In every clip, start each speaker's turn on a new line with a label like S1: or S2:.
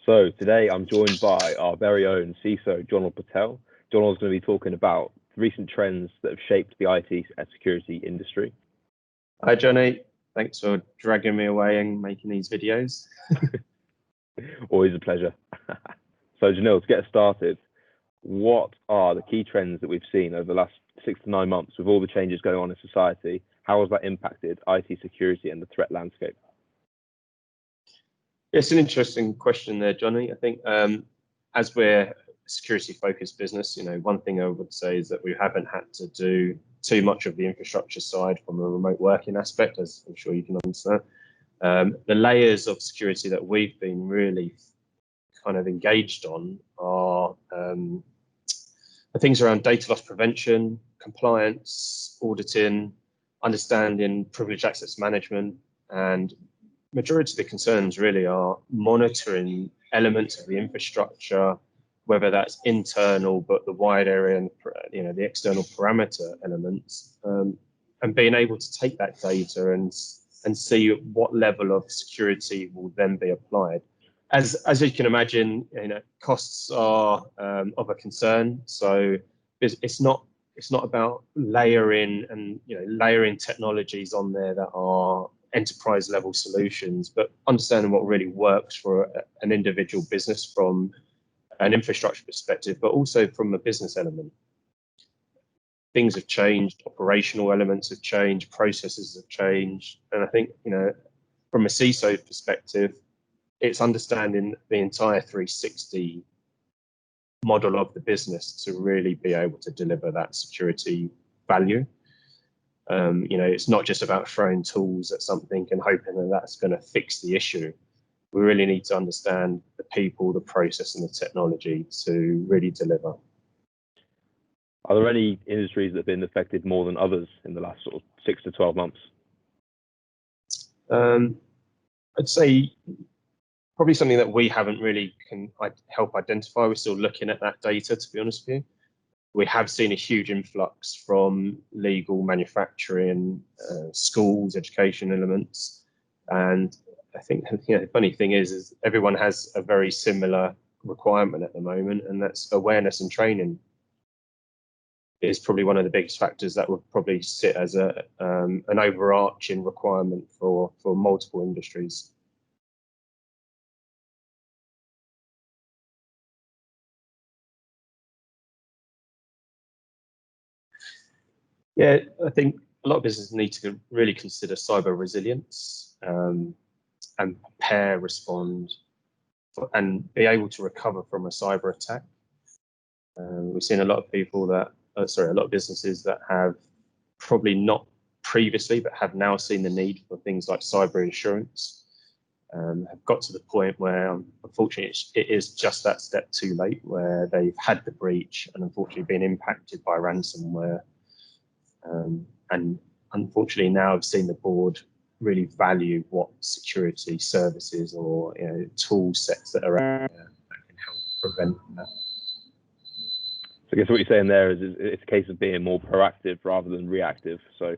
S1: So today I'm joined by our very own CISO, Jonil Patel. Jonil is going to be talking about recent trends that have shaped the IT and security industry.
S2: Hi, Johnny. Thanks for dragging me away and making these videos.
S1: Always a pleasure. So Jonil, to get us started, what are the key trends that we've seen over the last 6 to 9 months with all the changes going on in society? How has that impacted IT security and the threat landscape?
S2: It's an interesting question there, Johnny. I think as we're a security-focused business, one thing I would say is that we haven't had to do too much of the infrastructure side from a remote working aspect, as I'm sure you can understand. The layers of security that we've been really kind of engaged on are the things around data loss prevention, compliance, auditing, understanding privileged access management, and majority of the concerns really are monitoring elements of the infrastructure, whether that's internal, but the wide area and the external parameter elements, and being able to take that data and see what level of security will then be applied. As you can imagine, costs are of a concern. So it's not about layering technologies on there that are enterprise level solutions, but understanding what really works for an individual business from an infrastructure perspective, but also from a business element. Things have changed, operational elements have changed, processes have changed. And I think, from a CISO perspective, it's understanding the entire 360 model of the business to really be able to deliver that security value. It's not just about throwing tools at something and hoping that that's going to fix the issue. We really need to understand the people, the process, and the technology to really deliver.
S1: Are there any industries that have been affected more than others in the last sort of 6 to 12 months?
S2: I'd say probably something that we haven't really can help identify. We're still looking at that data, to be honest with you. We have seen a huge influx from legal, manufacturing, schools, education elements. And I think the funny thing is everyone has a very similar requirement at the moment, and that's awareness and training is probably one of the biggest factors that would probably sit as an overarching requirement for multiple industries. Yeah, I think a lot of businesses need to really consider cyber resilience and prepare, respond, and be able to recover from a cyber attack. We've seen a lot of businesses that have probably not previously, but have now seen the need for things like cyber insurance. Have got to the point where, unfortunately, it is just that step too late, where they've had the breach and unfortunately been impacted by ransomware. And unfortunately now I've seen the board really value what security services or tool sets that are out there that can help prevent that.
S1: So I guess what you're saying there is it's a case of being more proactive rather than reactive. So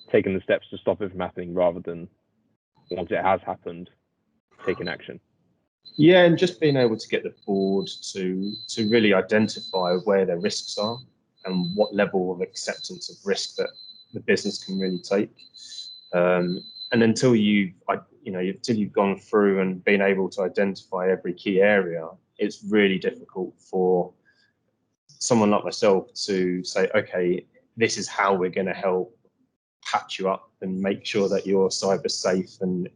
S1: taking the steps to stop it from happening rather than once it has happened, taking action.
S2: Yeah, and just being able to get the board to really identify where their risks are and what level of acceptance of risk that the business can really take. And until you've gone through and been able to identify every key area, it's really difficult for someone like myself to say, okay, this is how we're going to help patch you up and make sure that you're cyber safe. And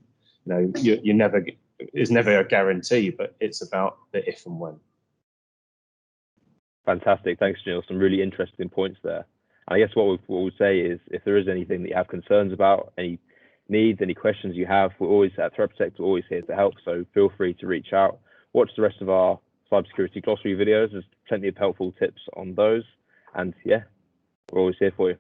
S2: it's never a guarantee, but it's about the if and when.
S1: Fantastic. Thanks, Jonil. Some really interesting points there. And I guess what we'll say is if there is anything that you have concerns about, any needs, any questions you have, we're always at Threat Protect, we're always here to help. So feel free to reach out. Watch the rest of our cybersecurity glossary videos. There's plenty of helpful tips on those. And yeah, we're always here for you.